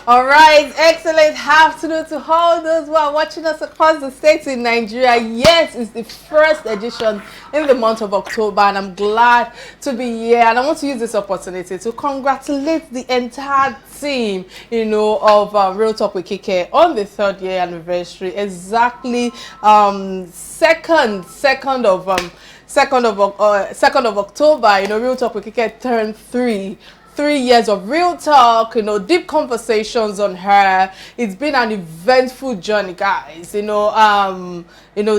All right, excellent afternoon to all those who are watching us across the states in Nigeria. Yes, it's the first edition in the month of October, and I'm glad to be here. And I want to use this opportunity to congratulate the entire team, of Real Talk with Kike on the 3rd year anniversary. Exactly, 2nd of October. Real Talk with Kike turned 3 years of real talk, deep conversations on her. It's been an eventful journey, guys.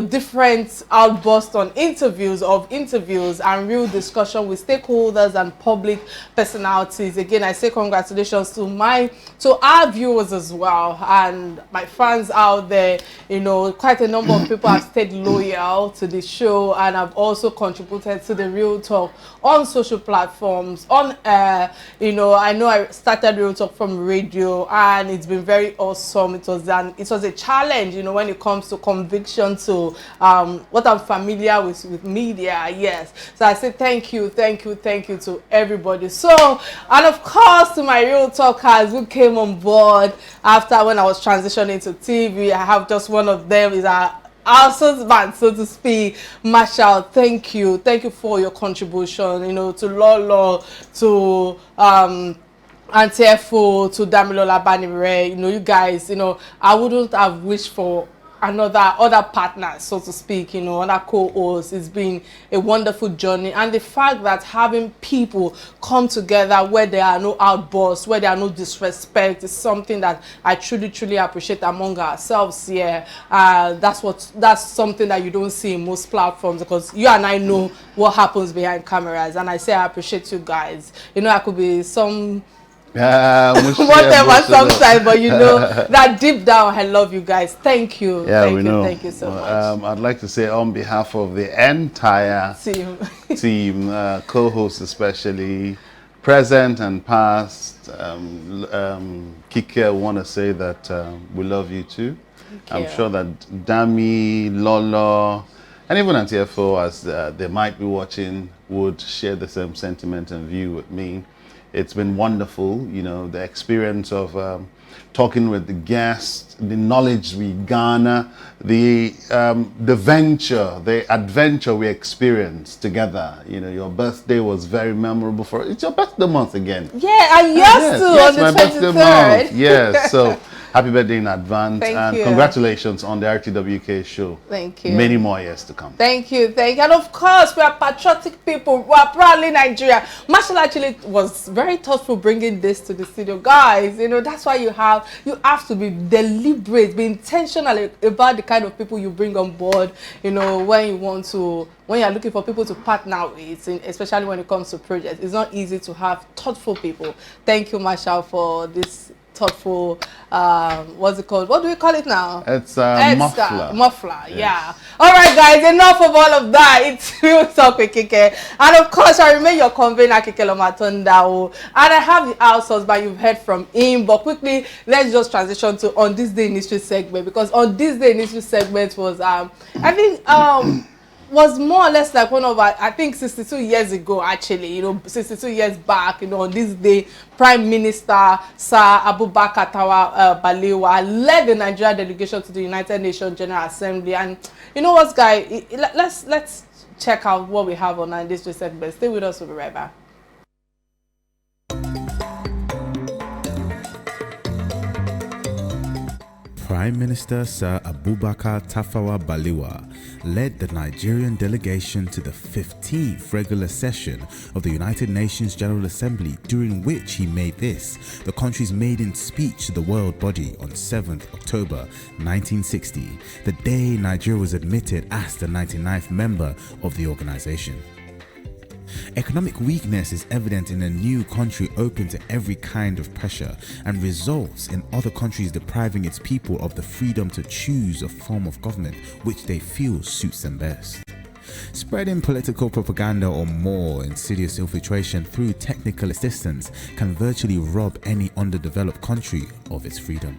Different outbursts on interviews and real discussion with stakeholders and public personalities. Again, I say congratulations to our viewers as well and my fans out there. Quite a number of people have stayed loyal to the show and have also contributed to the Real Talk on social platforms, on air. I know I started Real Talk from radio, and it's been very awesome. It was a challenge, when it comes to conviction, to what I'm familiar with media. Yes, so I say thank you to everybody. So, and of course to my Real Talkers who came on board after when I was transitioning to TV. I have just one of them is our husband, so to speak, Marshall. Thank you for your contribution, to Lolo, to Auntie Efo, to Damilola Banire. You guys, I wouldn't have wished for other partners, so to speak, other co-hosts. It's been a wonderful journey, and the fact that having people come together where there are no outbursts, where there are no disrespect, is something that I truly appreciate among ourselves here. That's something that you don't see in most platforms, because you and I know what happens behind cameras, and I say I appreciate you guys. I could be some whatever sometimes, but that deep down I love you guys. Thank you. Thank you so much. I'd like to say on behalf of the entire team, co-hosts especially, present and past, Kike, I want to say that we love you too. I'm sure that Dami, Lolo, and even Auntie Efo, as they might be watching, would share the same sentiment and view with me. It's been wonderful, the experience of talking with the guests, the knowledge we garner, the adventure we experienced together. Your birthday was very memorable for it's your birthday month again. Yeah, I used to on the 23rd. Yes, so happy birthday in advance. Thank you. Congratulations on the RTWK show. Thank you. Many more years to come. Thank you. And of course, we are patriotic people. We are proudly Nigeria. Marshall actually was very thoughtful bringing this to the studio. Guys, that's why you have to be deliberate, be intentional about the kind of people you bring on board, when you're looking for people to partner with, especially when it comes to projects. It's not easy to have thoughtful people. Thank you, Marshall, for this thoughtful, what's it called? What do we call it now? It's muffler. Yes. Yeah. All right, guys, enough of all of that. It's Real Talk with Kike. And of course, I remain your convener, Kike Atanda-Owo. And I have the outsource, but you've heard from him. But quickly, let's just transition to On This Day in History segment, because On This Day in History segment was, was more or less like one of our, 62 years ago, actually, 62 years back, on this day, Prime Minister Sir Abubakar Tafawa Balewa led the Nigeria delegation to the United Nations General Assembly. And you know what, guys, let's check out what we have on this segment. Stay with us, we'll be right back. Prime Minister Sir Abubakar Tafawa Balewa led the Nigerian delegation to the 15th regular session of the United Nations General Assembly, during which he made this, the country's maiden speech to the world body on 7th October 1960, the day Nigeria was admitted as the 99th member of the organization. Economic weakness is evident in a new country open to every kind of pressure, and results in other countries depriving its people of the freedom to choose a form of government which they feel suits them best. Spreading political propaganda or more insidious infiltration through technical assistance can virtually rob any underdeveloped country of its freedom.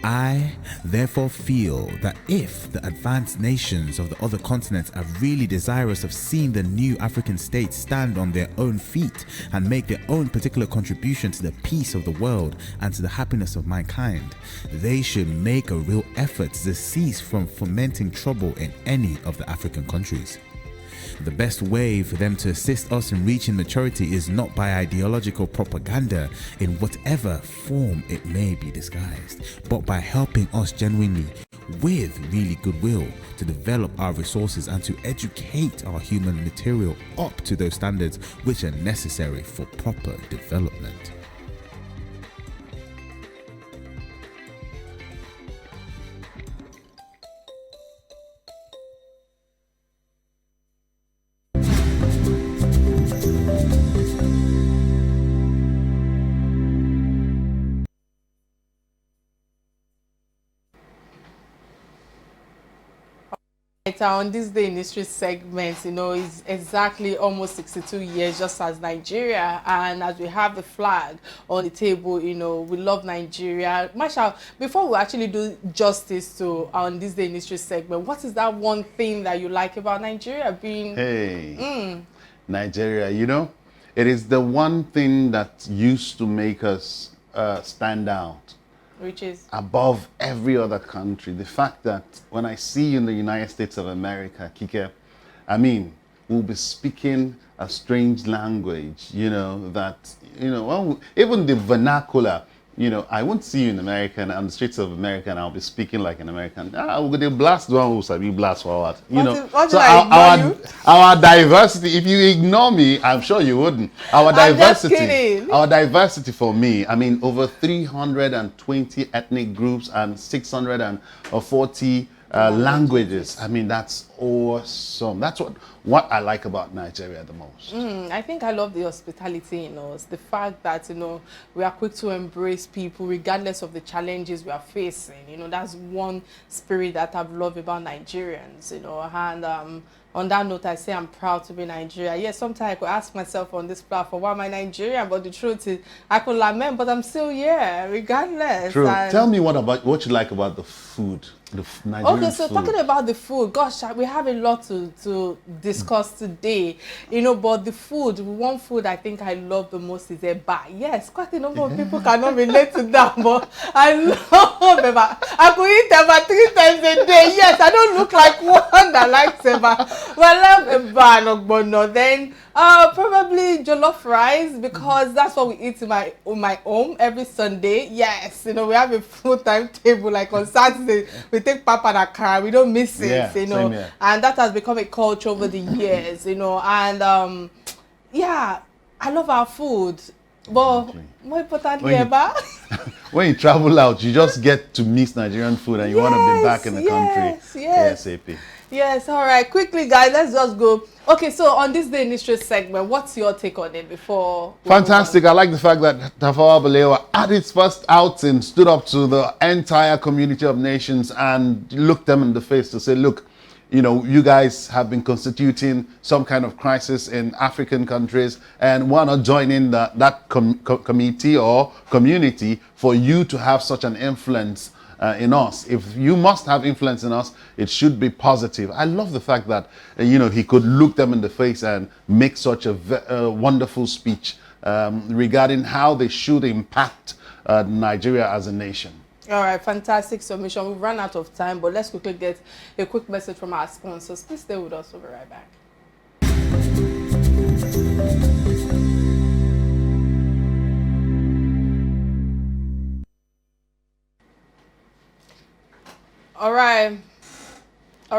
I therefore feel that if the advanced nations of the other continents are really desirous of seeing the new African states stand on their own feet and make their own particular contribution to the peace of the world and to the happiness of mankind, they should make a real effort to cease from fomenting trouble in any of the African countries. The best way for them to assist us in reaching maturity is not by ideological propaganda in whatever form it may be disguised, but by helping us genuinely with really goodwill to develop our resources and to educate our human material up to those standards which are necessary for proper development. On this day in history segment, is exactly almost 62 years just as Nigeria, and as we have the flag on the table, we love Nigeria. Marshall, before we actually do justice to on this day in history segment, what is that one thing that you like about Nigeria being? Nigeria, it is the one thing that used to make us stand out. Which is? Above every other country. The fact that when I see you in the United States of America, Kike, we'll be speaking a strange language, that, even the vernacular, I won't see you in America and on the streets of America and I'll be speaking like an American. We're going to blast one who said we blast for what? So our diversity, if you ignore me, I'm sure you wouldn't. Our diversity for me, over 320 ethnic groups and 640 languages. That's awesome. That's what I like about Nigeria the most. I think I love the hospitality in us, the fact that we are quick to embrace people regardless of the challenges we are facing. That's one spirit that I've loved about Nigerians. And on that note, I say I'm proud to be Nigerian. Yes, sometimes I could ask myself on this platform, why am I Nigerian? But the truth is, I could lament, but I'm still here, regardless. True. Tell me what you like about the food. Okay, so talking about the food, gosh, we have a lot to discuss today, but the food, one food I think I love the most is eba. Yes, quite a number of people cannot relate to that, but I love eba. I could eat eba 3 times a day. Yes, I don't look like one that likes eba, but I love eba and ogbono. Then probably jollof rice, because that's what we eat in my home every Sunday. Yes, we have a full timetable. Like on Saturday, we take pap and akara. We don't miss it, and that has become a culture over the years, and yeah, I love our food, but more importantly, when you travel out, you just get to miss Nigerian food and you want to be back in the country ASAP. Yes, all right. Quickly, guys, let's just go. Okay, so on this day in history segment, what's your take on it before? Fantastic. I like the fact that Tafawa Balewa, at its first outing, stood up to the entire community of nations and looked them in the face to say, look, you guys have been constituting some kind of crisis in African countries, and we're not joining that committee or community for you to have such an influence in us. If you must have influence in us, it should be positive. I love the fact that he could look them in the face and make such a wonderful speech regarding how they should impact Nigeria as a nation. All right, fantastic submission. We've run out of time, but let's quickly get a quick message from our sponsors. Please stay with us. We'll be right back. All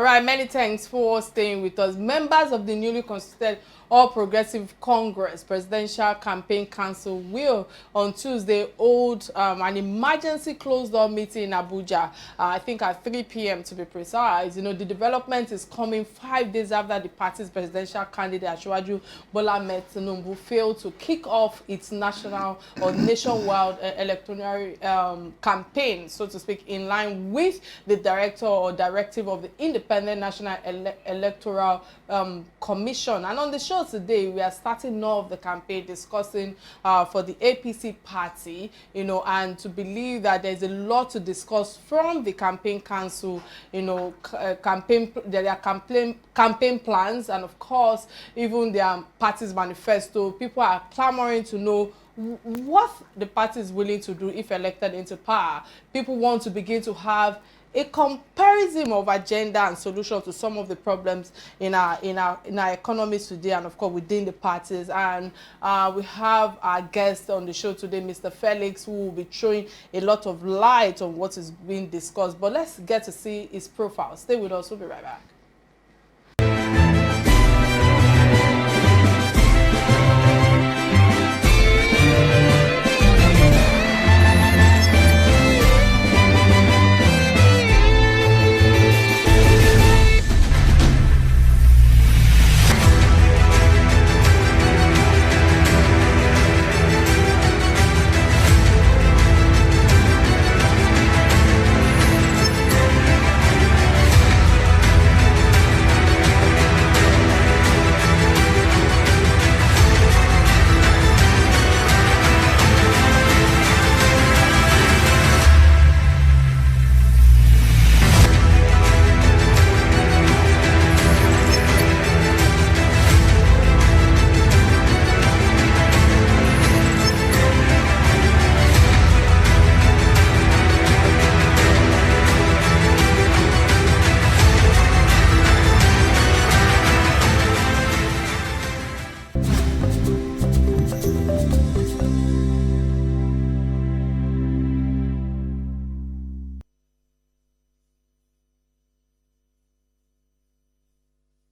right, many thanks for staying with us. Members of the newly constituted All Progressive Congress Presidential Campaign Council will on Tuesday hold an emergency closed-door meeting in Abuja, I think at 3 p.m. to be precise. The development is coming 5 days after the party's presidential candidate Asiwaju Bola Tinubu failed to kick off its national or nationwide electoral campaign, so to speak, in line with the director or directive of the independent Independent National Electoral Commission. And on the show today, we are starting off the campaign discussing for the APC party, you know, and to believe that there's a lot to discuss from the campaign council, you know, their campaign plans, and of course, even their party's manifesto. People are clamoring to know what the party is willing to do if elected into power. People want to begin to have a comparison of agenda and solution to some of the problems in our economies today, and of course within the parties. And we have our guest on the show today, Mr. Felix, who will be throwing a lot of light on what is being discussed. But let's get to see his profile. Stay with us. We'll be right back.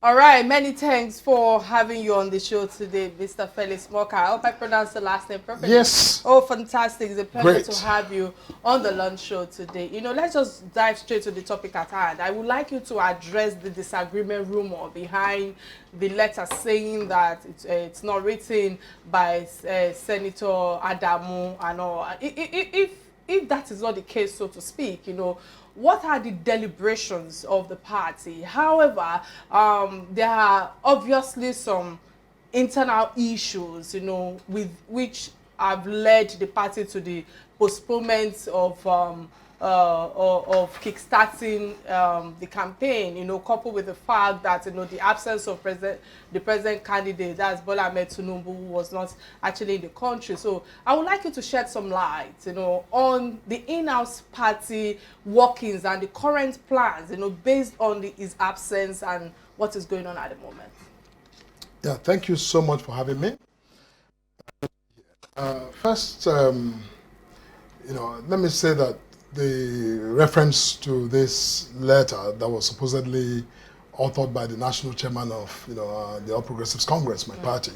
All right, many thanks for having you on the show today, Mr. Felix Morka. I hope I pronounced the last name perfectly. Yes. Oh, fantastic. It's a pleasure Great. to have you on the lunch show today. You know, let's just dive straight to the topic at hand. I would like you to address the disagreement rumor behind the letter saying that it's not written by Senator Adamu and all. If that is not the case, so to speak, you know, what are the deliberations of the party? However, there are obviously some internal issues, you know, with which have led the party to the postponement of kickstarting the campaign, you know, coupled with the fact that, you know, the absence of the present candidate, that's Bola Tinubu, who was not actually in the country. So I would like you to shed some light, you know, on the in-house party workings and the current plans, you know, based on his absence and what is going on at the moment. Yeah, thank you so much for having me. First, you know, let me say that the reference to this letter that was supposedly authored by the national chairman of, you know, the All Progressives Congress, my party,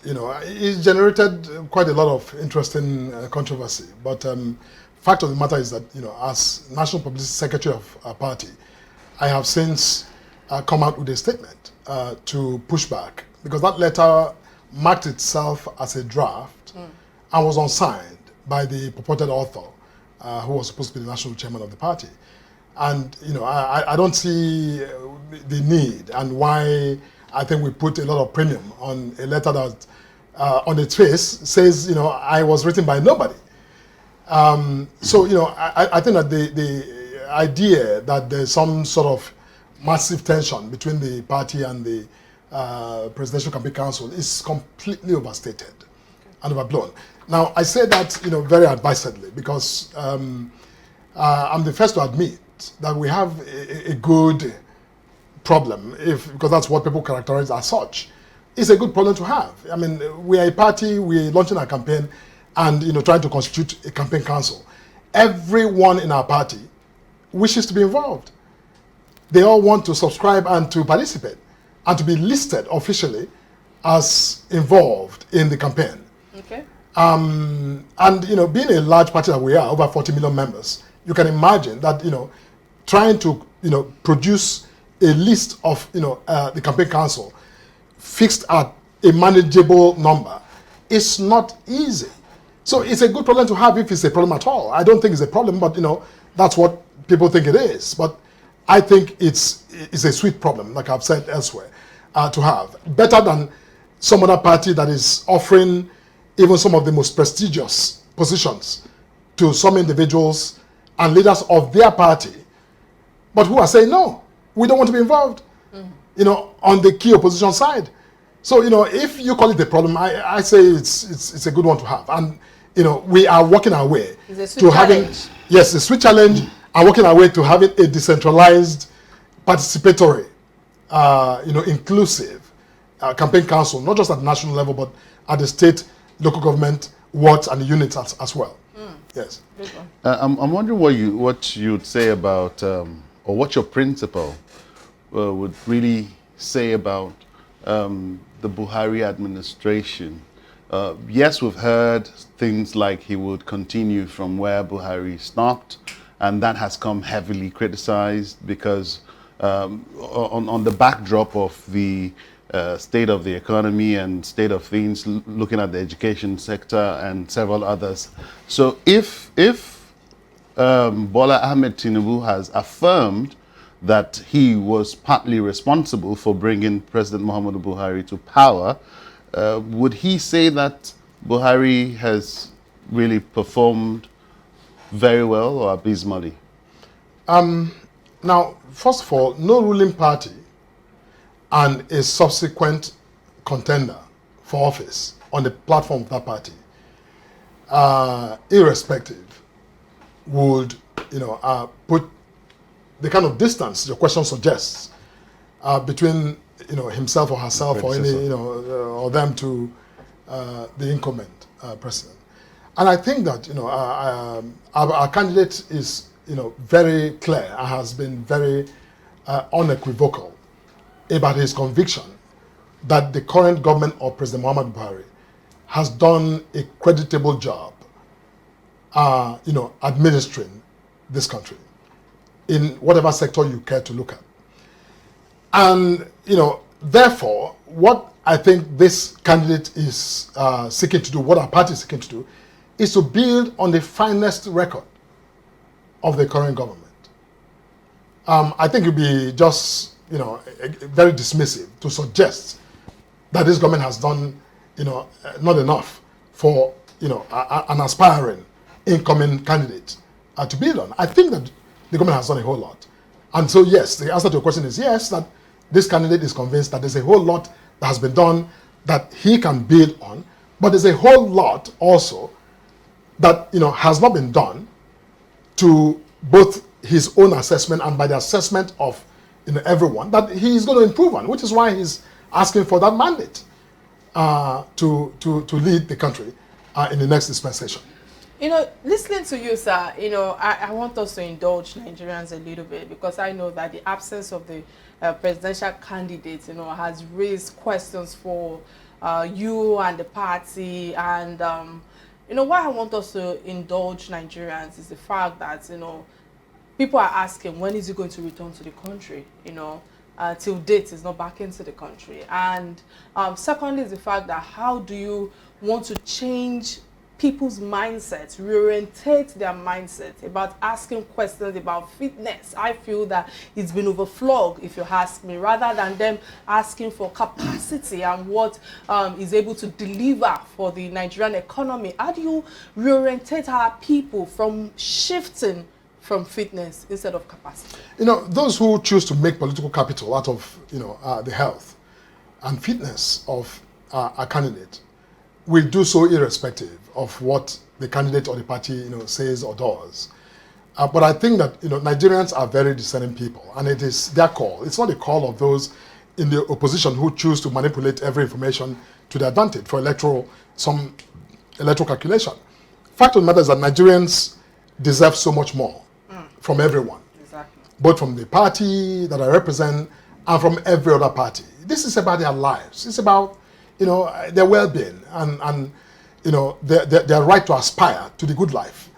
you know, it generated quite a lot of interesting controversy. But fact of the matter is that, you know, as National Publicity Secretary of our party, I have since come out with a statement to push back, because that letter marked itself as a draft and was unsigned by the purported author, who was supposed to be the national chairman of the party. And, you know, I don't see the need and why I think we put a lot of premium on a letter that, on its face, says, you know, I was written by nobody. So, you know, I think that the idea that there's some sort of massive tension between the party and the Presidential Campaign Council is completely overstated and overblown. Now, I say that, you know, very advisedly, because I'm the first to admit that we have a good problem, because that's what people characterize as such. It's a good problem to have. I mean, we are a party, we're launching a campaign, and, you know, trying to constitute a campaign council. Everyone in our party wishes to be involved. They all want to subscribe and to participate and to be listed officially as involved in the campaign. Okay. And, you know, being a large party that we are, over 40 million members, you can imagine that, you know, trying to, you know, produce a list of, you know, the campaign council fixed at a manageable number is not easy. So it's a good problem to have if it's a problem at all. I don't think it's a problem, but, you know, that's what people think it is, but I think it's a sweet problem, like I've said elsewhere, to have. Better than some other party that is offering even some of the most prestigious positions to some individuals and leaders of their party, but who are saying, no, we don't want to be involved, on the key opposition side. So, if you call it a problem, I say it's a good one to have. And, we are working our way to having, yes, a sweet challenge, and working our way to having a decentralized, participatory, inclusive campaign council, not just at the national level, but at the state, local government, wards, and the units as well. Yes. I'm wondering what you'd say about, or what your principal would really say about the Buhari administration. Yes, we've heard things like he would continue from where Buhari stopped, and that has come heavily criticized because on the backdrop of the state of the economy and state of things, looking at the education sector and several others. So if Bola Ahmed Tinubu has affirmed that he was partly responsible for bringing President Muhammadu Buhari to power, would he say that Buhari has really performed very well or abysmally? Now, first of all, no ruling party and a subsequent contender for office on the platform of that party, irrespective, would put the kind of distance your question suggests between himself or herself or any or them to the incumbent president. And I think that our candidate is very clear and has been very unequivocal about his conviction that the current government of President Muhammadu Buhari has done a creditable job administering this country in whatever sector you care to look at. And, therefore, what I think this candidate is seeking to do, what our party is seeking to do, is to build on the finest record of the current government. I think it would be just, very dismissive to suggest that this government has done, not enough for, an aspiring incoming candidate to build on. I think that the government has done a whole lot. And so, yes, the answer to your question is yes, that this candidate is convinced that there's a whole lot that has been done that he can build on, but there's a whole lot also that, has not been done to both his own assessment and by the assessment of, everyone that he's going to improve on, which is why he's asking for that mandate to lead the country in the next dispensation. Listening to you, sir, I want us to indulge Nigerians a little bit because I know that the absence of the presidential candidate, has raised questions for you and the party. And, why I want us to indulge Nigerians is the fact that, people are asking, when is he going to return to the country? Till date, he's not back into the country. And secondly is the fact that how do you want to change people's mindsets, reorientate their mindset about asking questions about fitness? I feel that it's been overflowed, if you ask me, rather than them asking for capacity and what is able to deliver for the Nigerian economy. How do you reorientate our people from shifting from fitness instead of capacity? Those who choose to make political capital out of, the health and fitness of a candidate will do so irrespective of what the candidate or the party, says or does. But I think that, Nigerians are very discerning people, and it is their call. It's not the call of those in the opposition who choose to manipulate every information to their advantage for some electoral calculation. Fact of the matter is that Nigerians deserve so much more from everyone, exactly, both from the party that I represent and from every other party. This is about their lives. It's about, their well-being and their right to aspire to the good life.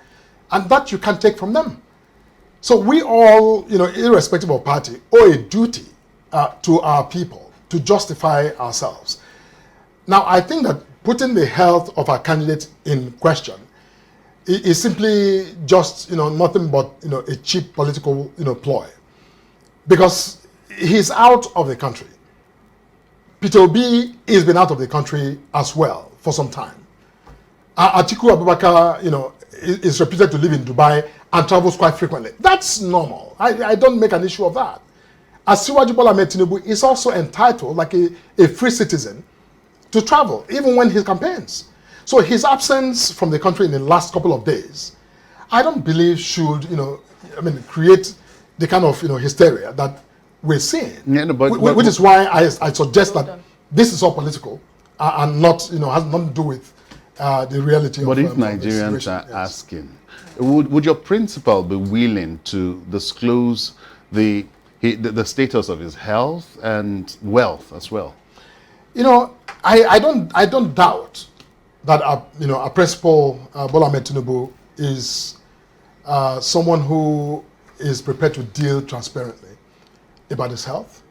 And that you can't take from them. So we all, irrespective of party, owe a duty to our people to justify ourselves. Now, I think that putting the health of our candidate in question is simply just, nothing but, a cheap political, ploy. Because he's out of the country. Peter Obi has been out of the country as well for some time. Atiku Abubakar, is reputed to live in Dubai and travels quite frequently. That's normal. I don't make an issue of that. Asiwaju Bola Tinubu is also entitled, like a free citizen, to travel, even when he campaigns. So his absence from the country in the last couple of days, I don't believe should, create the kind of, hysteria that we're seeing. Yeah, no, which is why I suggest that this is all political and not, has nothing to do with the reality of. But if Nigerians are asking, would your principal be willing to disclose the status of his health and wealth as well? I don't doubt that our principal Bola Tinubu is someone who is prepared to deal transparently about his health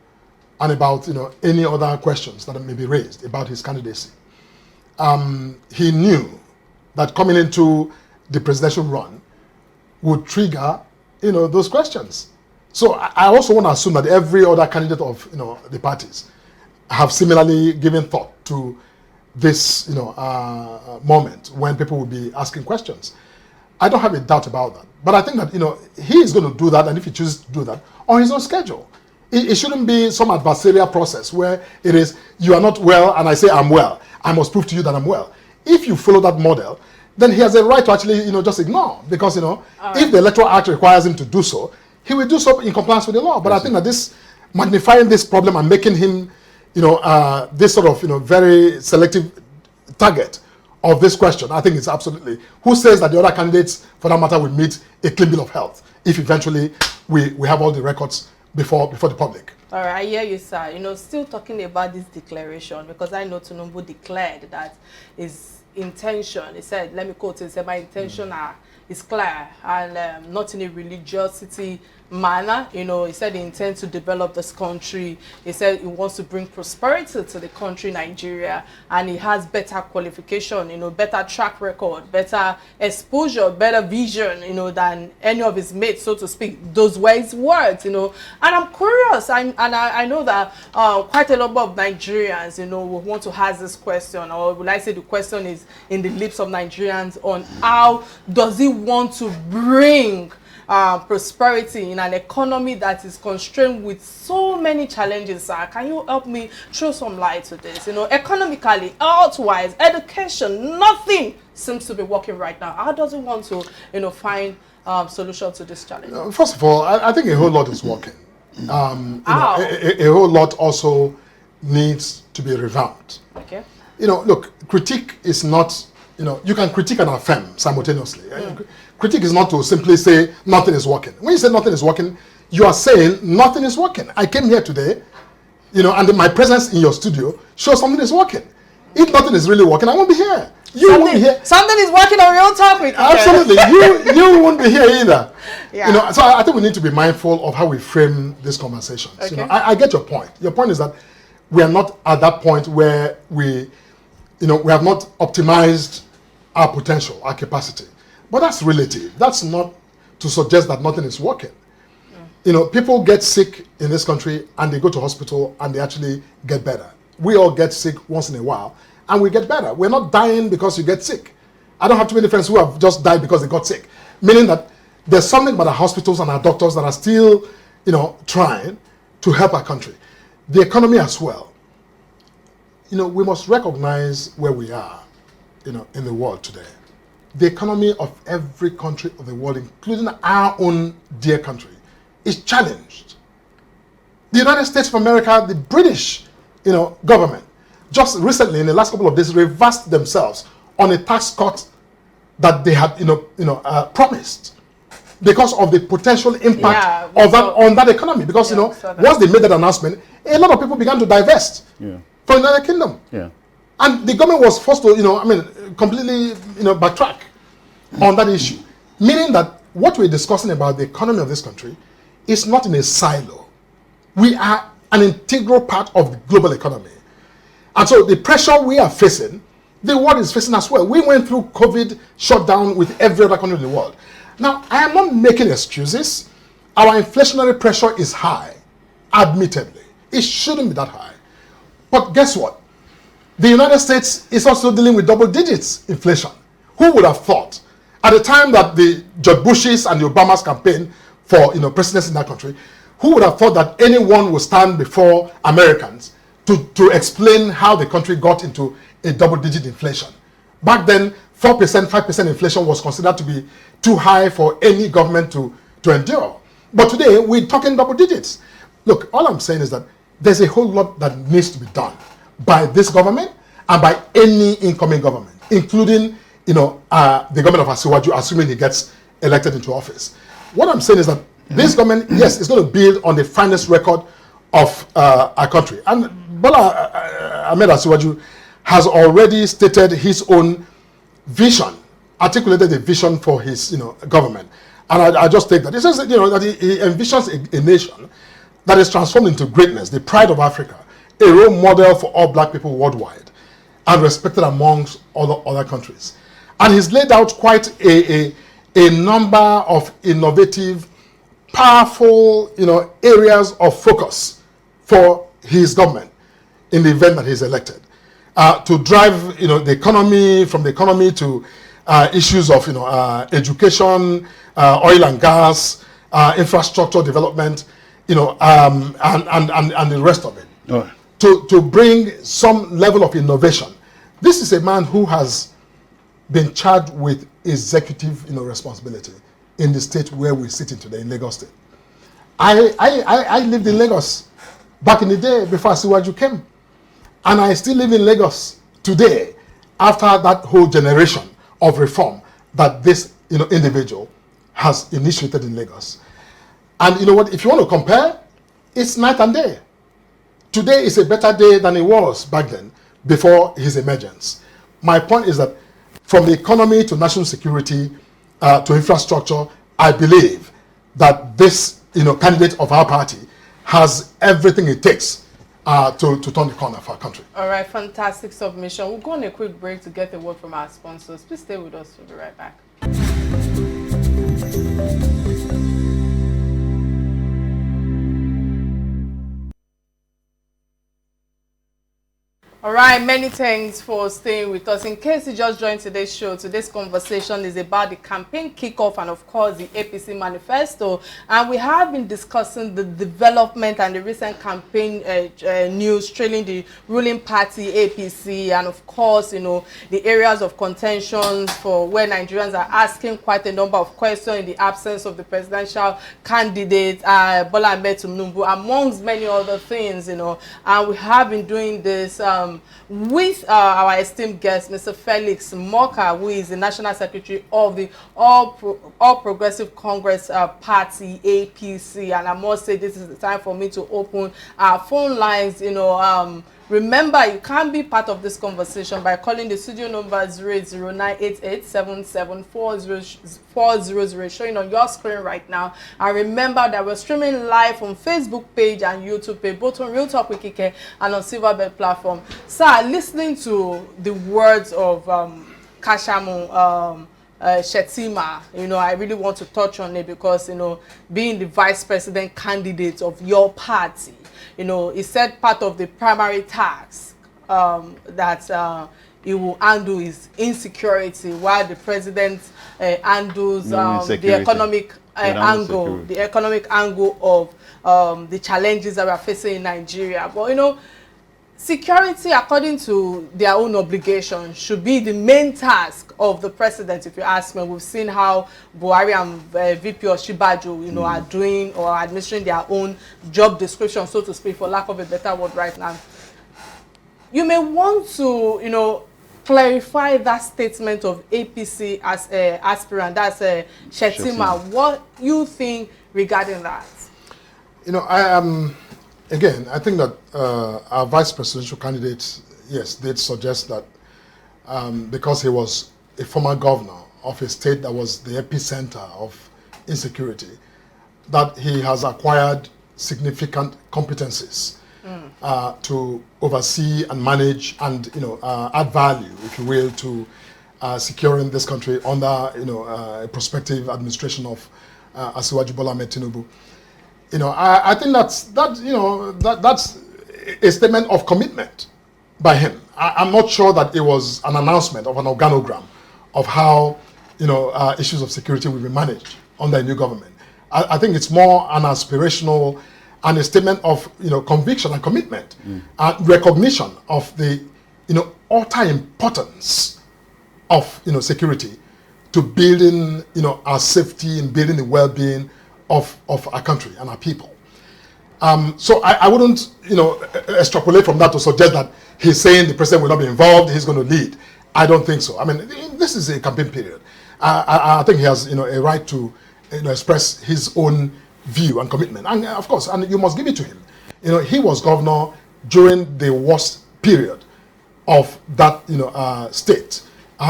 and about any other questions that may be raised about his candidacy. He knew that coming into the presidential run would trigger those questions. So I also want to assume that every other candidate of the parties have similarly given thought to this moment when people will be asking questions. I don't have a doubt about that. But I think that he is going to do that, and if he chooses to do that on his own schedule. It shouldn't be some adversarial process where it is, you are not well and I say I'm well. I must prove to you that I'm well. If you follow that model, then he has a right to actually just ignore, because if the Electoral Act requires him to do so, he will do so in compliance with the law. But I think that this magnifying this problem and making him this sort of very selective target of this question, I think it's absolutely, who says that the other candidates for that matter will meet a clean bill of health if eventually we have all the records before the public. All right, I hear you, sir. Still talking about this declaration, because I know Tinubu declared that his intention, he said, let me quote it, he said, my intention is clear and not in a religiosity manner. He said he intends to develop this country. He said he wants to bring prosperity to the country, Nigeria, and he has better qualification, better track record, better exposure, better vision, than any of his mates, so to speak. Those were his words, And I'm curious, I know that quite a lot of Nigerians, will want to ask this question, or would I say the question is in the lips of Nigerians on how does he want to bring prosperity in an economy that is constrained with so many challenges, sir. Can you help me throw some light to this? Economically, health-wise, education, nothing seems to be working right now. How does he want to, find solution to this challenge? First of all, I think a whole lot is working. A whole lot also needs to be revamped. Okay. Look, critique is not, you can critique and affirm simultaneously. Critique is not to simply say nothing is working. When you say nothing is working, you are saying nothing is working. I came here today, and my presence in your studio shows something is working. If nothing is really working, I won't be here. You won't be here. Something is working on your topic. Absolutely. you won't be here either. Yeah. So I think we need to be mindful of how we frame these conversations. Okay. I get your point. Your point is that we are not at that point where we have not optimized our potential, our capacity. But that's relative. That's not to suggest that nothing is working. People get sick in this country and they go to hospital and they actually get better. We all get sick once in a while and we get better. We're not dying because you get sick. I don't have too many friends who have just died because they got sick. Meaning that there's something about our hospitals and our doctors that are still, trying to help our country. The economy as well. We must recognize where we are, in the world today. The economy of every country of the world, including our own dear country, is challenged. The United States of America, the British, government, just recently in the last couple of days, reversed themselves on a tax cut that they had, promised, because of the potential impact of that on that economy. Because once they made that announcement, a lot of people began to divest from the United Kingdom. Yeah. And the government was forced to, completely, backtrack on that issue. Meaning that what we're discussing about the economy of this country is not in a silo. We are an integral part of the global economy. And so the pressure we are facing the world is facing as well. We went through COVID shutdown with every other country in the world. Now, I am not making excuses. Our inflationary pressure is high, admittedly. It shouldn't be that high. But guess what? The United States is also dealing with double digits inflation. Who would have thought? At the time that the George Bush's and the Obama's campaign for presidency in that country, who would have thought that anyone would stand before Americans to explain how the country got into a double-digit inflation? Back then, 4%, 5% inflation was considered to be too high for any government to endure. But today, we're talking double digits. Look, all I'm saying is that there's a whole lot that needs to be done by this government and by any incoming government, including the government of Asiwaju, assuming he gets elected into office. What I'm saying is that this government, yes, is going to build on the finest record of our country. And Bola Ahmed Asiwaju has already stated his own vision, articulated a vision for his government. And I just take that. He says that, that he envisions a nation that is transformed into greatness, the pride of Africa, a role model for all black people worldwide, and respected amongst other countries. And he's laid out quite a number of innovative, powerful, areas of focus for his government in the event that he's elected, to drive, the economy, from the economy to issues of, education, oil and gas, infrastructure development, and the rest of it. Oh. To bring some level of innovation. This is a man who has been charged with executive responsibility in the state where we're sitting today, in Lagos State. I lived in Lagos back in the day before Asiwaju came. And I still live in Lagos today after that whole generation of reform that this individual has initiated in Lagos. And you know what, if you want to compare, it's night and day. Today is a better day than it was back then, before his emergence. My point is that from the economy to national security to infrastructure, I believe that this candidate of our party has everything it takes to turn the corner for our country. All right, fantastic submission. We'll go on a quick break to get a word from our sponsors. Please stay with us. We'll be right back. All right, many thanks for staying with us. In case you just joined today's show, today's conversation is about the campaign kickoff and, of course, the APC manifesto. And we have been discussing the development and the recent campaign news trailing the ruling party APC, and, of course, the areas of contention for where Nigerians are asking quite a number of questions in the absence of the presidential candidate, Bola Tinubu, amongst many other things, And we have been doing this with our esteemed guest, Mr. Felix Morka, who is the National Secretary of the All Progressive Congress Party, APC. And I must say, this is the time for me to open our phone lines. Remember, you can be part of this conversation by calling the studio number 08098877400, showing on your screen right now. And remember that we're streaming live on Facebook page and YouTube page, both on Real Talk with Kike and on Silverbird platform. Sir, listening to the words of Kashamu Shettima, I really want to touch on it because, being the vice president candidate of your party, he said part of the primary task that he will handle is insecurity, while the president handles the economic angle of the challenges that we are facing in Nigeria. But security, according to their own obligation, should be the main task of the president, if you ask me. We've seen how Buhari and VP Asiwaju, are doing or administering their own job description, so to speak, for lack of a better word right now. You may want to, clarify that statement of APC as an aspirant, that's Shettima. What you think regarding that? Again, I think that our vice presidential candidate, yes, did suggest that because he was a former governor of a state that was the epicenter of insecurity, that he has acquired significant competencies to oversee and manage and add value, if you will, to securing this country under a prospective administration of Asiwaju Bola Tinubu. I think that's a statement of commitment by him. I'm not sure that it was an announcement of an organogram of how issues of security will be managed under a new government. I think it's more an aspirational and a statement of conviction and commitment and recognition of the utter importance of security to building our safety and building the well-being of our country and our people. So I wouldn't extrapolate from that to suggest that he's saying the president will not be involved, he's going to lead. I don't think so. I mean, this is a campaign period. I think he has a right to express his own view and commitment. And of course, and you must give it to him. He was governor during the worst period of that state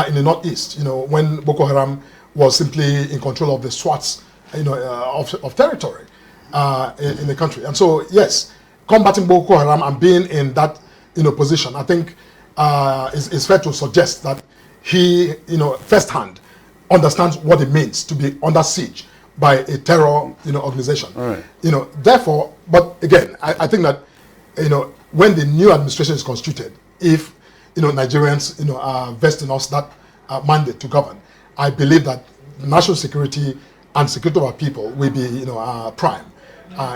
in the northeast. When Boko Haram was simply in control of the Swats of territory in the country. And so yes, combating Boko Haram and being in that position, I think is fair to suggest that he firsthand understands what it means to be under siege by a terror organization. All right. Therefore, but again, I think that when the new administration is constituted, if Nigerians are vesting us that mandate to govern, I believe that national security and security of our people will be prime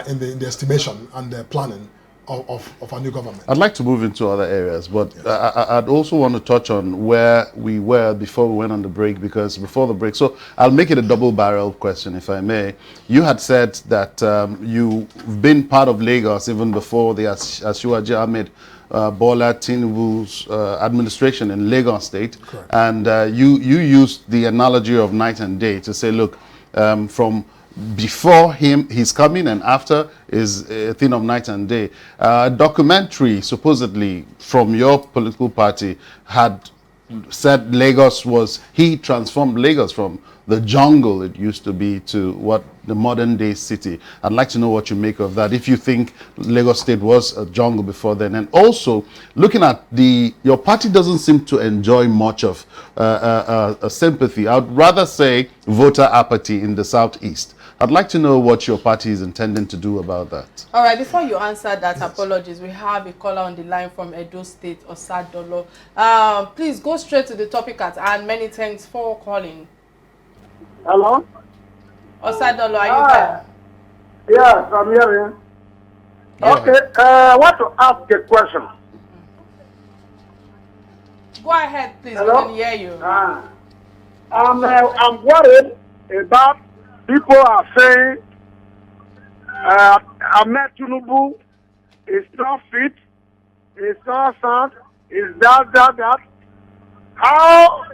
in the estimation and the planning of our new government. I'd like to move into other areas, but yes. I'd also want to touch on where we were before we went on the break, because before the break, so I'll make it a double-barrel question, if I may. You had said that you've been part of Lagos even before the Asiwaju Ahmed Bola Tinubu's administration in Lagos State. Correct. And you used the analogy of night and day to say, look, from before his coming and after is a thing of night and day. A documentary supposedly from your political party had said he transformed Lagos from the jungle it used to be to what the modern day city. I'd like to know what you make of that, if you think Lagos State was a jungle before then. And also looking at your party doesn't seem to enjoy much of a sympathy. I would rather say voter apathy in the southeast. I'd like to know what your party is intending to do about that. All right, before you answer that, apologies, we have a caller on the line from Edo State, Osadolo. Please go straight to the topic at hand. Many thanks for calling. Hello? Osadolo, are you there? Yes, I'm hearing. Yeah. Okay, I want to ask a question. Go ahead, please. Hello? We can hear you. I'm worried about people are saying Ahmed Tinubu is not fit, is not sound, is that. How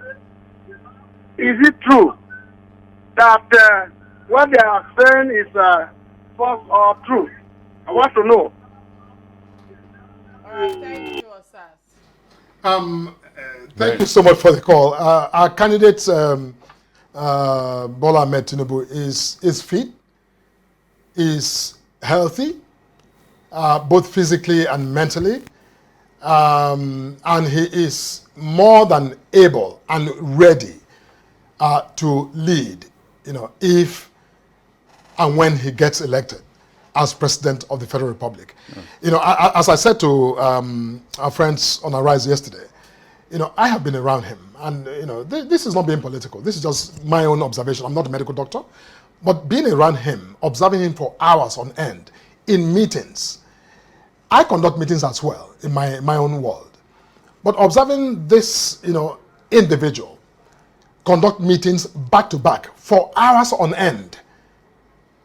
is it true that what they are saying is false or true? I want to know. All right, thank you, Osas. Thank you so much for the call. Our candidate, Bola Ahmed Tinubu, is fit, is healthy, both physically and mentally, and he is more than able and ready to lead, if and when he gets elected as president of the Federal Republic. Yeah. As I said to our friends on Arise yesterday, I have been around him, and this is not being political. This is just my own observation. I'm not a medical doctor, but being around him, observing him for hours on end in meetings. I conduct meetings as well in my own world, but observing this individual conduct meetings back to back for hours on end.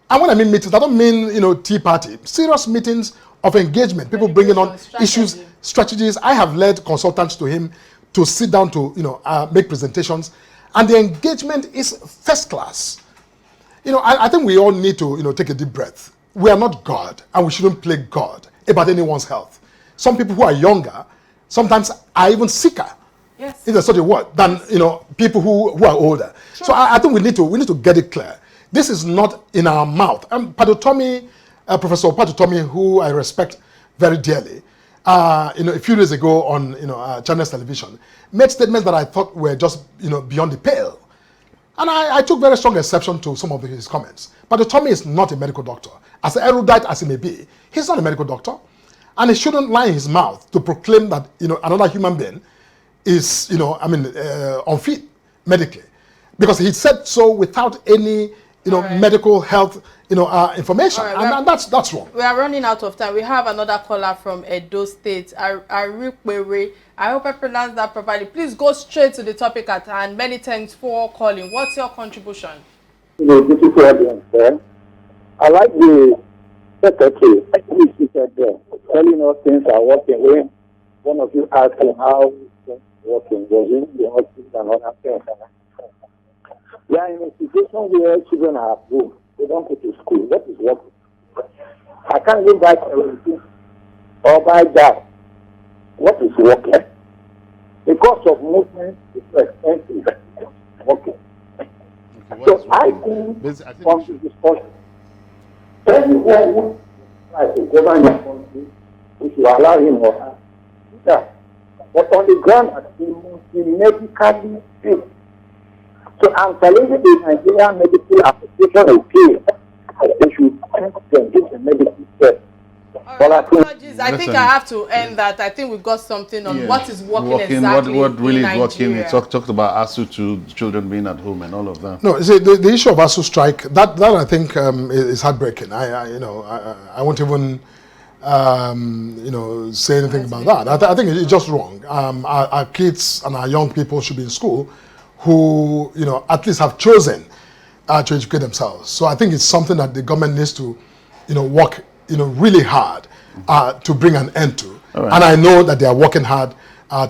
And when I mean meetings, I don't mean tea party. Serious meetings of engagement. People bringing on issues, strategies. I have led consultants to him to sit down to make presentations, and the engagement is first class. I think we all need to take a deep breath. We are not God, and we shouldn't play God about anyone's health. Some people who are younger sometimes are even sicker. Yes. In such a word than people who are older. Sure. So I think we need to get it clear. This is not in our mouth. Professor Patutomi, who I respect very dearly, a few days ago on Channels Television, made statements that I thought were just beyond the pale. And I took very strong exception to some of his comments. But Tommy is not a medical doctor. As erudite as he may be, he's not a medical doctor. And he shouldn't lie in his mouth to proclaim that another human being is unfit medically. Because he said so without any medical health information. Right, and that's wrong. We are running out of time. We have another caller from Edo State, Arikwewe. I hope I pronounced that properly. Please go straight to the topic at hand. Many thanks for calling. What's your contribution? Beautiful audience there. I like the secretary actually seated there, telling us things are working. When one of you asked him how things are working, was in the hospital and other things. We are in a situation where children are at home. They don't go to school. What is working? I can't go back to or buy that. What is working? The cost of movement is expensive. Okay. So I think from the discussion, anyone who tries to govern your country, we should allow him or her. Yeah. But on the ground, he must be medically fit. So I'm telling you, the Nigerian Medical Association is clear. They should give the medical care. Apologies. I think I have to end that. I think we've got something on what is working exactly. What really in is working? We Nigeria. talked about ASU to children being at home and all of that. No, you see, the issue of ASU strike, that I think is heartbreaking. I won't even say anything about that. I think it's just wrong. Our kids and our young people should be in school who at least have chosen to educate themselves. So I think it's something that the government needs to work really hard to bring an end to. Right. And I know that they are working hard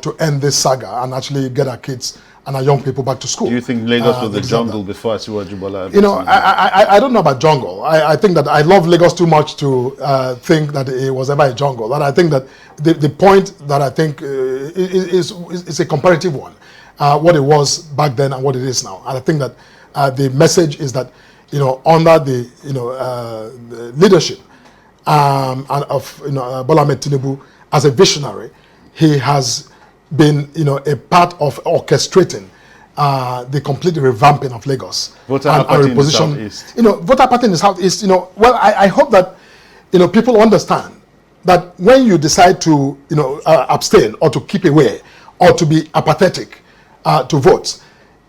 to end this saga and actually get our kids and our young people back to school. Do you think Lagos was the jungle before Asiwaju Bola? I don't know about jungle. I think that I love Lagos too much to think that it was ever a jungle. And I think that the point that I think is a comparative one. What it was back then and what it is now. And I think that the message is that, under the, the leadership of Bola Tinubu as a visionary, he has been, a part of orchestrating the complete revamping of Lagos. Voter party in the Southeast. Voter party in the Southeast, well, I hope that, people understand that when you decide to, abstain or to keep away or to be apathetic, to vote,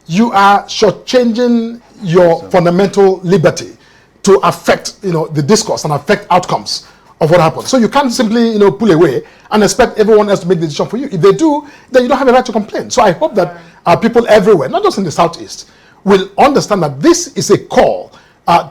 you are shortchanging your fundamental liberty to affect, the discourse and affect outcomes of what happens. So you can't simply, pull away and expect everyone else to make the decision for you. If they do, then you don't have a right to complain. So I hope that people everywhere, not just in the Southeast, will understand that this is a call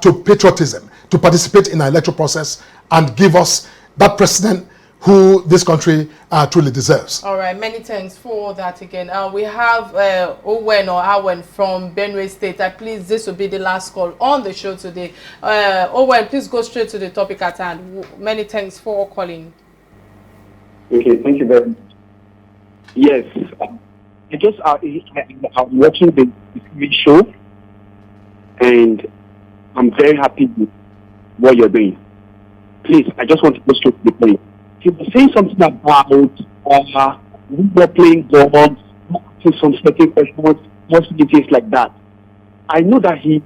to patriotism, to participate in our electoral process and give us that president who this country truly deserves. All right, many thanks for that again. We have Owen from Benue State. Please, this will be the last call on the show today. Owen, please go straight to the topic at hand. Many thanks for calling. Okay, thank you very much. Yes, I'm watching the TV show, and I'm very happy with what you're doing. Please, I just want to go straight to the point. He was saying something about we were playing God, asking some certain questions, mostly things like that. I know that he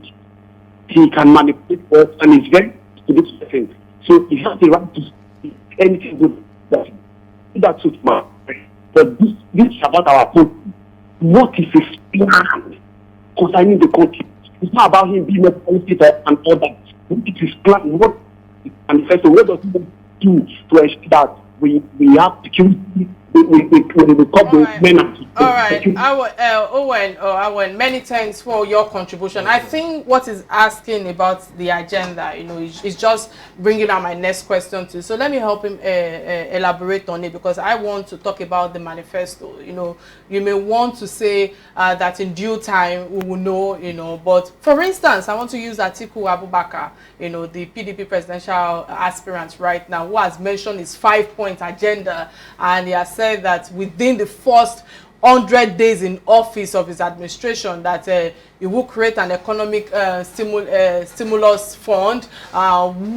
can manipulate us and he's very to this person. So he has the right to speak anything good that suits my friend. But this is about our country. What is his plan concerning the country? It's not about him being a politician and all that. What is his plan? What does he do to ensure that we have security, we cover men and all right, Owen, many thanks for your contribution. I think what is asking about the agenda, is just bringing out my next question to you. So let me help him elaborate on it, because I want to talk about the manifesto. You may want to say that in due time we will know, but for instance, I want to use Atiku Abubakar, the PDP presidential aspirant right now, who has mentioned his 5-point agenda, and he has said that within the first 100 days in office of his administration that he will create an economic stimulus fund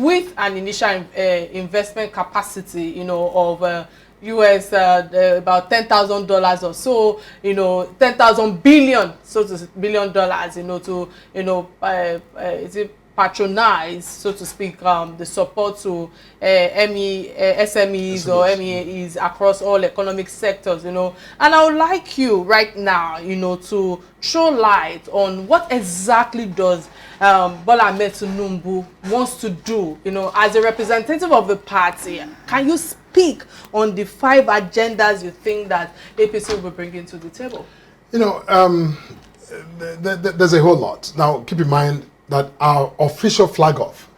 with an initial investment capacity, you know, of US about $10,000 or so, you know, 10,000 billion, so to billion dollars, you know, to, you know, is it patronize, so to speak, the support to SMEs or MEAs across all economic sectors, you know. And I would like you right now, you know, to throw light on what exactly does Bola Tinubu wants to do, you know, as a representative of the party. Can you speak on the 5 agendas you think that APC will be bringing to the table? You know, there's a whole lot. Now, keep in mind that our official flag off,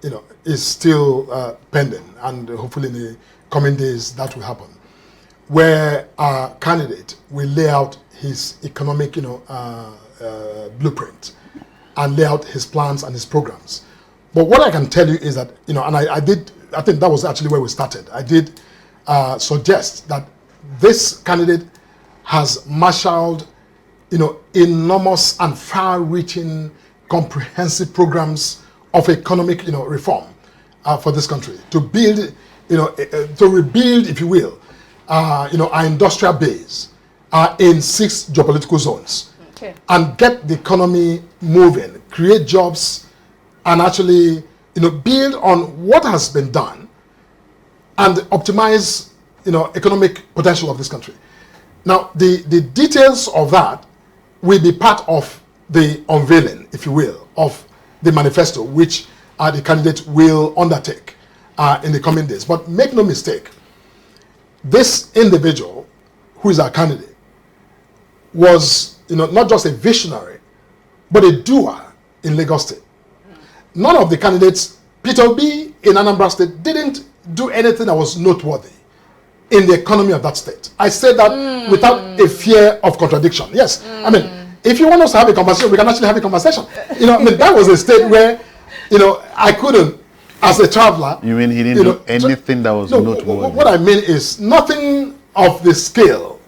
you know, is still pending, and hopefully in the coming days that will happen, where our candidate will lay out his economic, you know, blueprint and lay out his plans and his programs. But what I can tell you is that, you know, and I think that was actually where we started. I did suggest that this candidate has marshaled, you know, enormous and far-reaching comprehensive programs of economic, you know, reform for this country, to build, you know, to rebuild, if you will, you know, our industrial base in 6 geopolitical zones, and get the economy moving, create jobs, and actually, you know, build on what has been done and optimize, you know, economic potential of this country. Now, the details of that will be part of the unveiling, if you will, of the manifesto, which the candidate will undertake in the coming days. But make no mistake, this individual, who is our candidate, was, you know, not just a visionary, but a doer in Lagos State. None of the candidates, Peter Obi in Anambra State, didn't do anything that was noteworthy in the economy of that state. I say that without a fear of contradiction. Yes, I mean, if you want us to have a conversation, we can actually have a conversation. You know, I mean, that was a state where, you know, I couldn't, as a traveler. You mean he didn't do anything that was noteworthy? What I mean is nothing of the scale,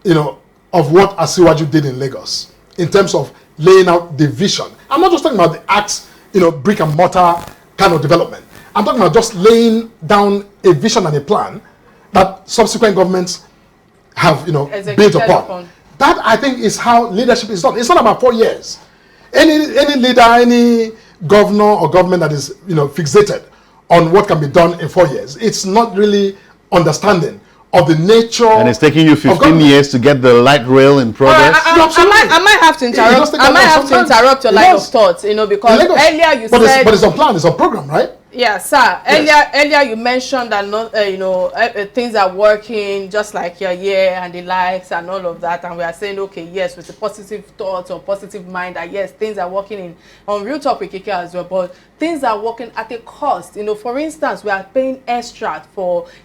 you know, of what Asiwaju did in Lagos in terms of laying out the vision. I'm not just talking about the acts, you know, brick and mortar kind of development. I'm talking about just laying down a vision and a plan that subsequent governments have, you know, built upon. That, I think, is how leadership is done. It's not about 4 years. Any leader, any governor or government that is, you know, fixated on what can be done in 4 years, it's not really understanding of the nature. And it's taking you 15 years to get the light rail in progress. I might have to interrupt. I might have to interrupt your line of thought, you know, because earlier you said. But it's on plan. It's on program, right? Yeah, sir. Earlier you mentioned that you know, things are working just like your year and the likes and all of that, and we are saying, okay, yes, with a positive thought or positive mind, that yes, things are working on Real Talk with Kike as well, but things are working at a cost. You know, for instance, we are paying extra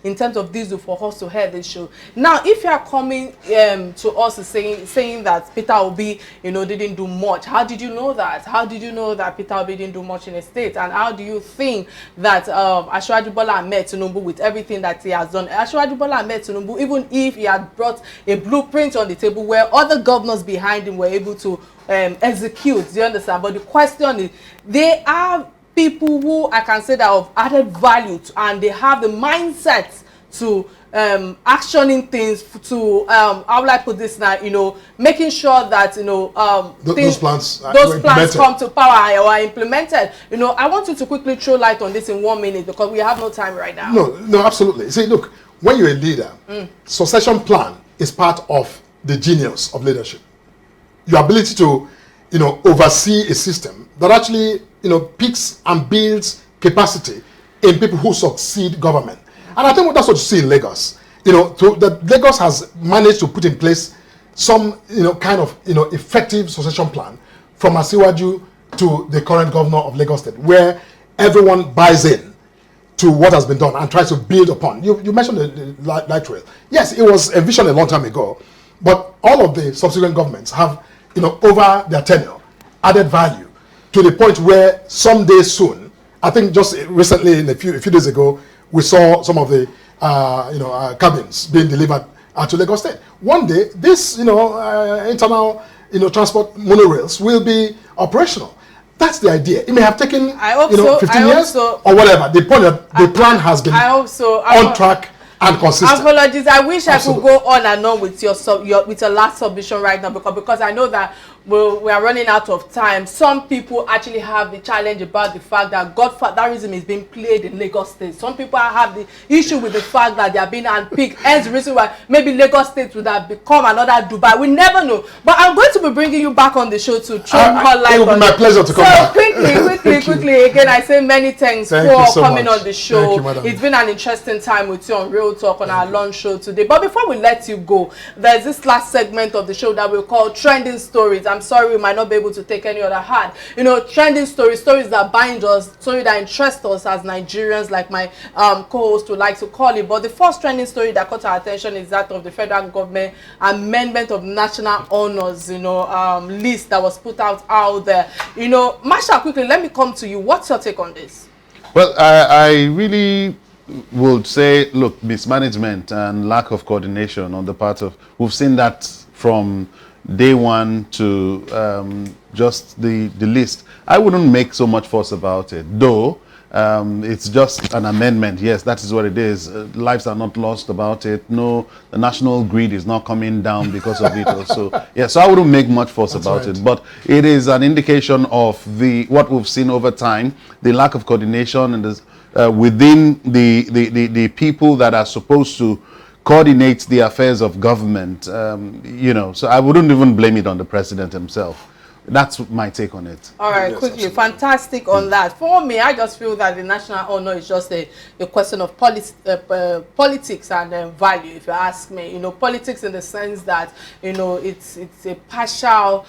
in terms of diesel for us to head this show. Now, if you are coming to us saying that Peter Obi, you know, didn't do much, how did you know that? How did you know that Peter Obi didn't do much in the state? And how do you think that Asiwaju Bola Tinubu, with everything that he has done, Asiwaju Bola Tinubu, even if he had brought a blueprint on the table where other governors behind him were able to execute, do you understand? But the question is, they are people who I can say that have added value to, and they have the mindset to actioning things, to how will I put this now, you know, making sure that, you know, those plans come to power or are implemented. You know, I want you to quickly throw light on this in 1 minute because we have no time right now. No, absolutely. See, look, when you're a leader, succession plan is part of the genius of leadership. Your ability to, you know, oversee a system that actually, you know, picks and builds capacity in people who succeed government. And I think that's what you see in Lagos. You know, that Lagos has managed to put in place some, you know, kind of, you know, effective succession plan from Asiwaju to the current governor of Lagos State, where everyone buys in to what has been done and tries to build upon. You mentioned the light rail. Yes, it was a vision a long time ago, but all of the subsequent governments have, you know, over their tenure, added value to the point where someday soon, I think just recently, a few days ago, we saw some of the cabins being delivered to Lagos State. One day, this, internal, transport monorails will be operational. That's the idea. It may have taken, 15 years or whatever. The point that the plan has been on track and consistent. Apologies. I wish I could go on and on with your last submission right now because I know that we are running out of time. Some people actually have the challenge about the fact that godfatherism is being played in Lagos State. Some people have the issue with the fact that they are being handpicked. Hence the reason why maybe Lagos State would have become another Dubai. We never know. But I'm going to be bringing you back on the show to throw more light on it. It will be my pleasure to come back. Quickly, again, I say many thanks for coming on the show. It's been an interesting time with you on Real Talk on our lunch show today. But before we let you go, there's this last segment of the show that we'll call Trending Stories. I'm sorry we might not be able to take any other hand. Trending stories that bind us, stories that interest us as Nigerians, like my co-host would like to call it. But the first trending story that caught our attention is that of the federal government amendment of national honors, list that was put out there. Marshall, quickly, let me come to you. What's your take on this? Well, I really would say, look, mismanagement and lack of coordination on the part of, we've seen that from day one to just the list. I wouldn't make so much fuss about it, though it's just an amendment. Yes, that is what it is. Lives are not lost about it. No, the national grid is not coming down because of it also. Yeah, so I wouldn't make much fuss about it, but it is an indication of what we've seen over time, the lack of coordination and within the people that are supposed to coordinate the affairs of government, so I wouldn't even blame it on the president himself. That's my take on it. All right, quickly, fantastic on that. For me, I just feel that the national honor is just a question of politics and value, if you ask me. Politics in the sense that, it's a partial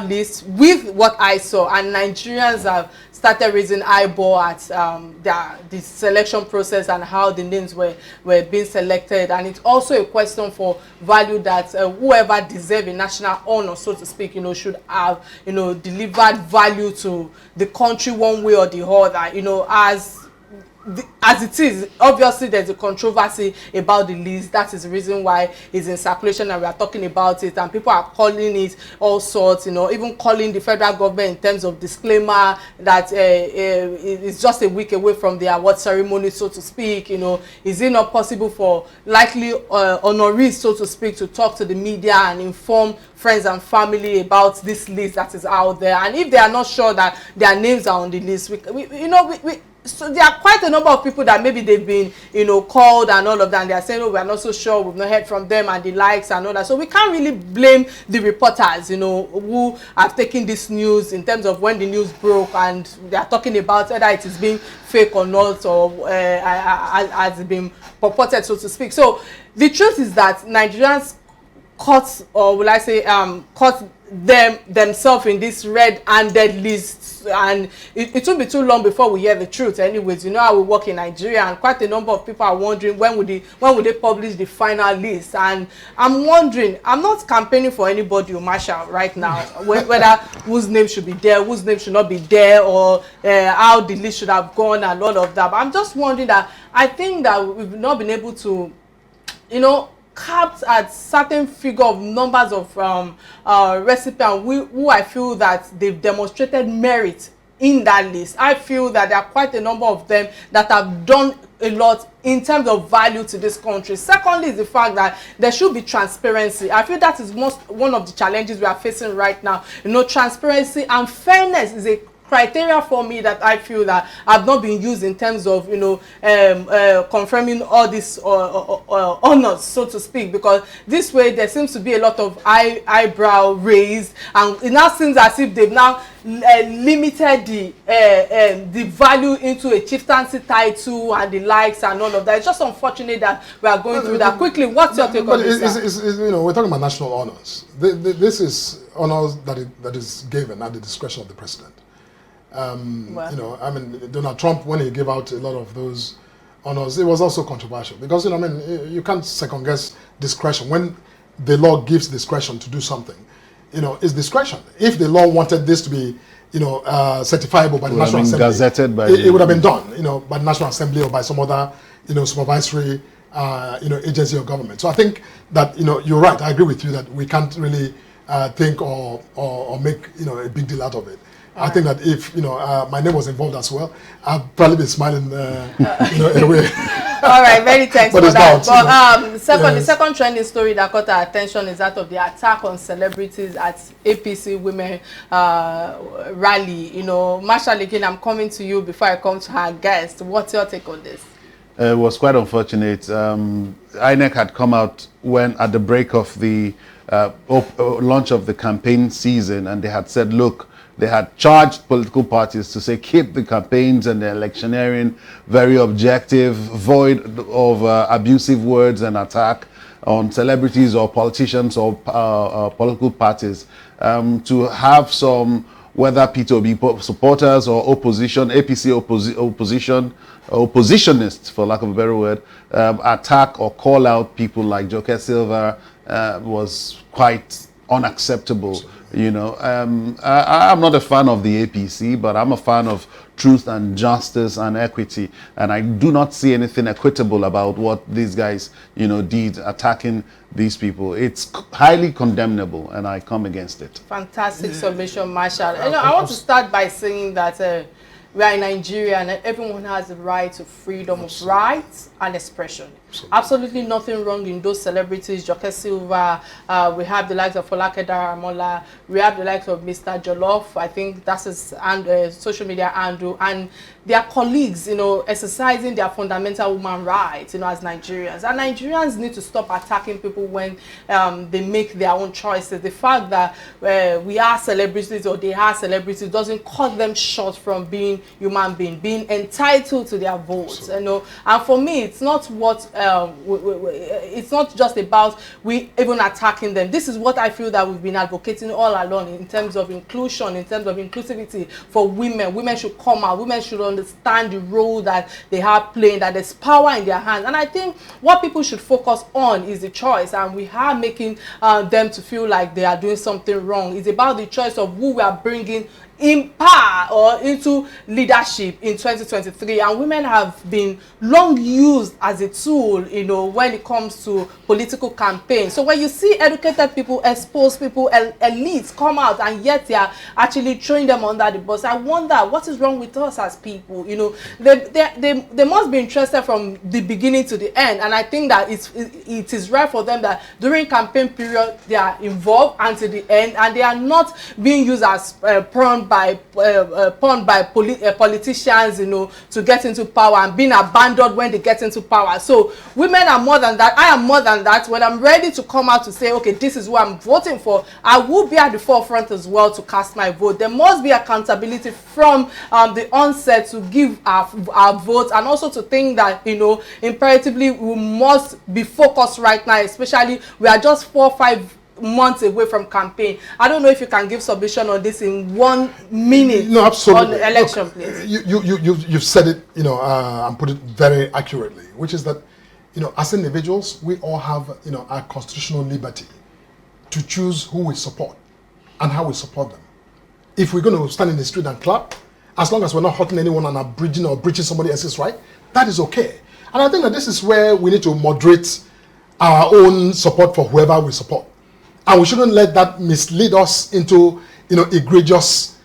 list with what I saw, and Nigerians have started raising eyebrow at the selection process and how the names were being selected. And it's also a question for value that whoever deserves a national honor, so to speak, should have, delivered value to the country one way or the other, as it is. Obviously there's a controversy about the list. That is the reason why it's in circulation and we are talking about it, and people are calling it all sorts, even calling the federal government in terms of disclaimer that it's just a week away from the award ceremony, so to speak. Is it not possible for likely honorees, so to speak, to talk to the media and inform friends and family about this list that is out there? And if they are not sure that their names are on the list, so there are quite a number of people that maybe they've been, called and all of that, and they are saying, we are not so sure, we've not heard from them, and the likes and all that. So we can't really blame the reporters, who have taken this news in terms of when the news broke, and they are talking about whether it is being fake or not, or has been purported, so to speak. So the truth is that Nigerians caught, or will I say, caught themselves in this red-handed list, and it won't be too long before we hear the truth. Anyways, how we work in Nigeria, and quite a number of people are wondering when would they publish the final list. And I'm wondering, I'm not campaigning for anybody, Marshall, right now, whether whose name should be there, whose name should not be there, or how the list should have gone and all of that. But I'm just wondering that I think that we've not been able to, capped at certain figure of numbers of recipients who I feel that they've demonstrated merit in that list. I feel that there are quite a number of them that have done a lot in terms of value to this country. Secondly is the fact that there should be transparency. I feel that is one of the challenges we are facing right now. Transparency and fairness is a criteria for me that I feel that have not been used in terms of confirming all these honors, so to speak, because this way there seems to be a lot of eyebrow raised, and it now seems as if they've now limited the value into a chieftaincy title and the likes and all of that. It's just unfortunate that we are going through that. Quickly, what's your take on this? We're talking about national honors. This is honors that is given at the discretion of the president. Donald Trump, when he gave out a lot of those honors, it was also controversial because, you can't second guess discretion. When the law gives discretion to do something, it's discretion. If the law wanted this to be, certifiable by the National Assembly, gazetted by it would have been done, by the National Assembly or by some other, supervisory agency or government. So I think that, you're right. I agree with you that we can't really think or make, a big deal out of it. I think that if, my name was involved as well, I'd probably be smiling, in a way. All right, many thanks for that. Not, the second trending story that caught our attention is that of the attack on celebrities at APC Women rally. Marshal, again, I'm coming to you before I come to our guest. What's your take on this? It was quite unfortunate. INEC had come out at the break of the launch of the campaign season, and they had said, look, they had charged political parties to say keep the campaigns and the electioneering very objective, void of abusive words and attack on celebrities or politicians or political parties, to have some, whether P2B supporters or opposition, APC oppositionists, for lack of a better word, attack or call out people like Joke Silva was quite unacceptable. I'm not a fan of the APC, but I'm a fan of truth and justice and equity, and I do not see anything equitable about what these guys, did attacking these people. It's highly condemnable, and I come against it. Fantastic submission, Marshall. I want to start by saying that we are in Nigeria and everyone has the right to freedom of rights and expression. Absolutely nothing wrong in those celebrities. Joke Silva, we have the likes of Folake Daramola, we have the likes of Mr. Jollof, I think that's his social media handle, and their colleagues, exercising their fundamental human rights, as Nigerians. And Nigerians need to stop attacking people when they make their own choices. The fact that we are celebrities or they are celebrities doesn't cut them short from being human beings, being entitled to their votes. And for me, it's not what it's not just about we even attacking them. This is what I feel that we've been advocating all along in terms of inclusion, in terms of inclusivity for women. Women should come out. Women should understand the role that they have playing, that there's power in their hands. And I think what people should focus on is the choice, and we are making them to feel like they are doing something wrong. It's about the choice of who we are bringing in power or into leadership in 2023, and women have been long used as a tool, when it comes to political campaigns. So when you see educated people, exposed people, elites come out, and yet they are actually throwing them under the bus, I wonder what is wrong with us as people. They must be interested from the beginning to the end, and I think that it is right for them that during campaign period they are involved until the end, and they are not being used as pawn by politicians, to get into power and being abandoned when they get into power. So women are more than that. I am more than that. When I'm ready to come out to say, okay, this is who I'm voting for, I will be at the forefront as well to cast my vote. There must be accountability from the onset to give our votes, and also to think that, imperatively we must be focused right now, especially we are just 4 or 5 months away from campaign. I don't know if you can give submission on this in 1 minute. No, absolutely. On the election, look, please. You've said it, and put it very accurately, which is that, as individuals, we all have, our constitutional liberty to choose who we support and how we support them. If we're going to stand in the street and clap, as long as we're not hurting anyone and abridging or breaching somebody else's right, that is okay. And I think that this is where we need to moderate our own support for whoever we support. And we shouldn't let that mislead us into, egregious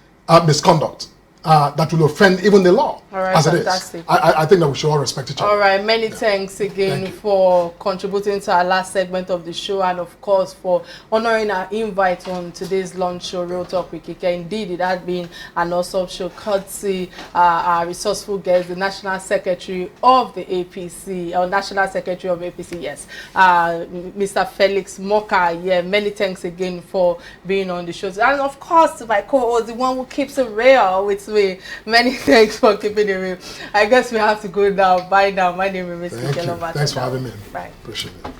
misconduct that will offend even the law. All right, as fantastic. It is. I think that we should all respect each other. All right, many thanks again for contributing to our last segment of the show, and of course for honoring our invite on today's lunch show, Real Talk with Kike. Indeed, it has been an awesome show, courtesy our resourceful guest, the National Secretary of the APC, or National Secretary of APC, yes, Mr. Felix Morka. Yeah, many thanks again for being on the show. And of course, my co-host, the one who keeps it real with me. Many thanks for keeping it real. I guess we have to go now. Bye now. My name is Mr. Thank you. Thanks for having me. Bye. Appreciate it.